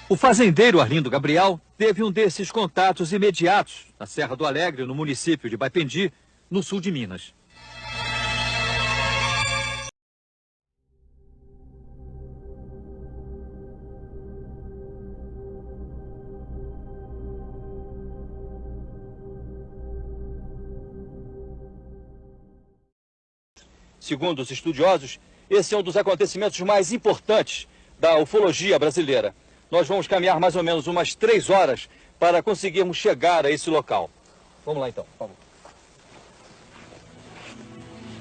O fazendeiro Arlindo Gabriel teve um desses contatos imediatos na Serra do Alegre, no município de Baipendi, no sul de Minas. Segundo os estudiosos, esse é um dos acontecimentos mais importantes da ufologia brasileira. Nós vamos caminhar mais ou menos umas 3 horas para conseguirmos chegar a esse local. Vamos lá então, por favor.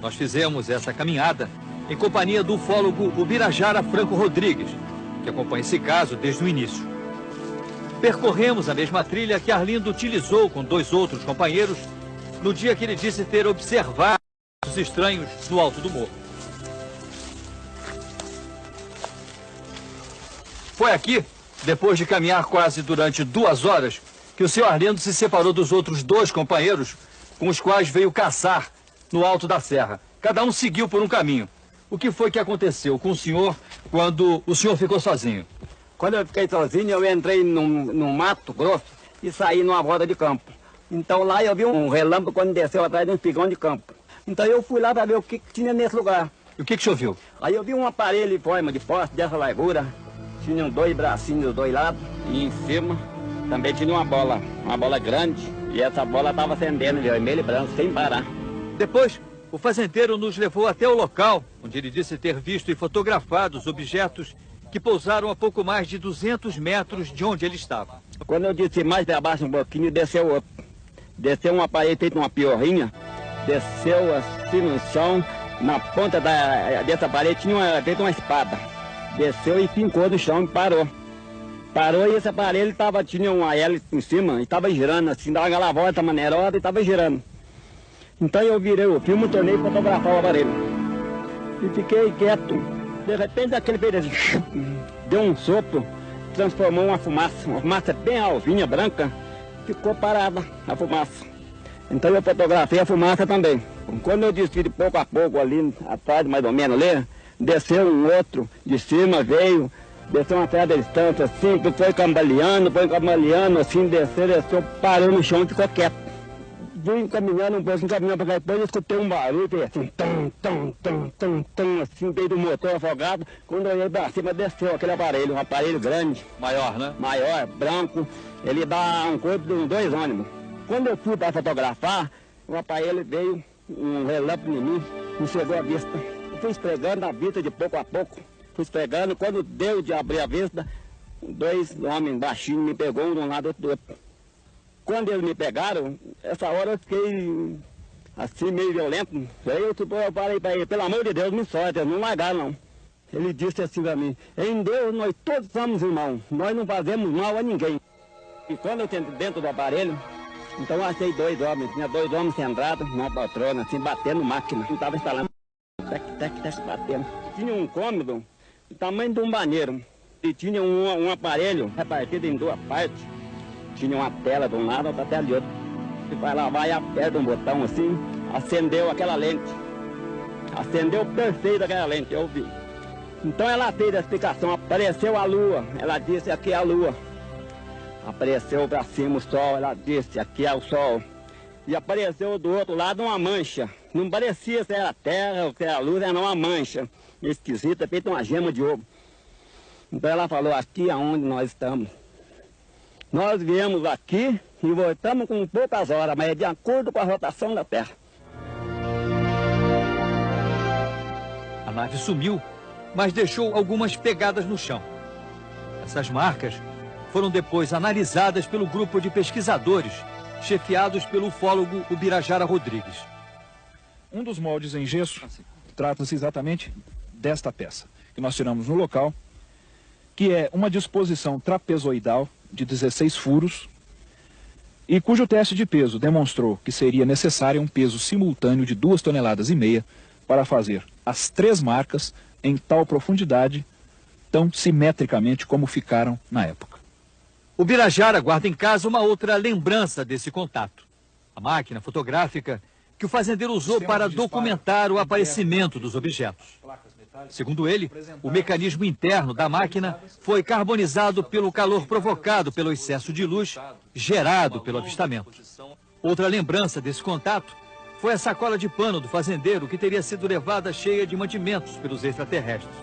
Nós fizemos essa caminhada em companhia do ufólogo Ubirajara Franco Rodrigues, que acompanha esse caso desde o início. Percorremos a mesma trilha que Arlindo utilizou com 2 outros companheiros no dia que ele disse ter observado os estranhos no alto do morro. Foi aqui, depois de caminhar quase durante 2 horas, que o senhor Arlindo se separou dos outros 2 companheiros com os quais veio caçar no alto da serra. Cada um seguiu por um caminho. O que foi que aconteceu com o senhor quando o senhor ficou sozinho? Quando eu fiquei sozinho, eu entrei num mato grosso e saí numa roda de campo. Então lá eu vi um relâmpago quando desceu atrás de um espigão de campo. Então eu fui lá para ver o que tinha nesse lugar. E o que o senhor viu? Aí eu vi um aparelho em forma de poste dessa largura. Tinham 2 bracinhos dos 2 lados e em cima também tinha uma bola grande. E essa bola estava acendendo vermelho e branco sem parar. Depois, o fazendeiro nos levou até o local onde ele disse ter visto e fotografado os objetos que pousaram a pouco mais de 200 metros de onde ele estava. Quando eu disse mais para baixo um pouquinho, desceu outro. Desceu um aparelho feito uma piorrinha, desceu assim no chão, na ponta dessa parede tinha feito uma espada. Desceu e fincou no chão e parou. Parou e esse aparelho tinha uma hélice em cima e estava girando assim, dava aquela volta maneirosa e estava girando. Então eu virei o filme, tornei fotografar o aparelho. E fiquei quieto. De repente aquele fez assim, deu um sopro, transformou uma fumaça bem alvinha, branca, ficou parada a fumaça. Então eu fotografei a fumaça também. Quando eu desci de pouco a pouco ali, atrás mais ou menos ali, desceu um outro de cima, veio, desceu uma certa distância assim, foi cambaleando, assim, desceu, parou no chão e ficou quieto. Vim caminhando um pouco, caminhando para cá, depois eu escutei um barulho, assim, assim, veio do motor afogado. Quando eu olhei para cima, desceu aquele aparelho, um aparelho grande. Maior, né? Maior, branco, ele dá um corpo de 2 ônibus. Quando eu fui para fotografar, o aparelho veio, um relâmpago em mim, me chegou à vista. Eu fui esfregando a vista de pouco a pouco, fui esfregando, quando deu de abrir a vista, 2 homens baixinhos me pegou um de um lado, outro do outro. Quando eles me pegaram, essa hora eu fiquei assim, meio violento. Aí eu falei para ele, pelo amor de Deus, me solta, não largaram não. Ele disse assim para mim, em Deus nós todos somos irmãos, nós não fazemos mal a ninguém. E quando eu entrei dentro do aparelho, então eu achei 2 homens, tinha 2 homens sentados numa poltrona, assim, batendo máquina. Eu estava instalando, batendo. Tinha um cômodo do tamanho de um banheiro e tinha um aparelho repartido em 2 partes. Tinha uma tela de um lado, outra tela de outro. Você vai lá, vai, aperta um botão assim, acendeu aquela lente. Acendeu perfeito aquela lente, eu vi. Então ela fez a explicação, apareceu a lua, ela disse aqui é a lua. Apareceu para cima o sol, ela disse aqui é o sol. E apareceu do outro lado uma mancha. Não parecia se era a terra ou se era a luz, era uma mancha esquisita, feita uma gema de ovo. Então ela falou, aqui é onde nós estamos. Nós viemos aqui e voltamos com poucas horas, mas é de acordo com a rotação da Terra. A nave sumiu, mas deixou algumas pegadas no chão. Essas marcas foram depois analisadas pelo grupo de pesquisadores, chefiados pelo ufólogo Ubirajara Rodrigues. Um dos moldes em gesso trata-se exatamente desta peça, que nós tiramos no local, que é uma disposição trapezoidal de 16 furos, e cujo teste de peso demonstrou que seria necessário um peso simultâneo de 2,5 toneladas para fazer as 3 marcas em tal profundidade, tão simetricamente como ficaram na época. O Ubirajara guarda em casa uma outra lembrança desse contato. A máquina fotográfica que o fazendeiro usou para documentar o aparecimento dos objetos. Segundo ele, o mecanismo interno da máquina foi carbonizado pelo calor provocado pelo excesso de luz gerado pelo avistamento. Outra lembrança desse contato foi a sacola de pano do fazendeiro que teria sido levada cheia de mantimentos pelos extraterrestres.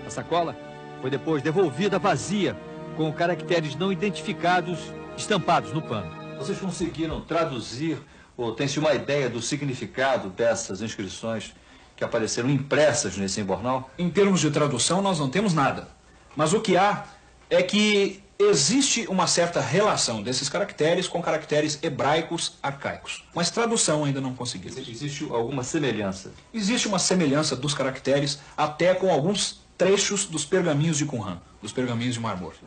A sacola foi depois devolvida vazia, com caracteres não identificados estampados no pano. Vocês conseguiram traduzir ou tem-se uma ideia do significado dessas inscrições que apareceram impressas nesse embornal? Em termos de tradução, nós não temos nada. Mas o que há é que existe uma certa relação desses caracteres com caracteres hebraicos arcaicos. Mas tradução ainda não conseguimos. Existe alguma semelhança? Existe uma semelhança dos caracteres até com alguns trechos dos pergaminhos de Qumran, dos pergaminhos de Mar Morto.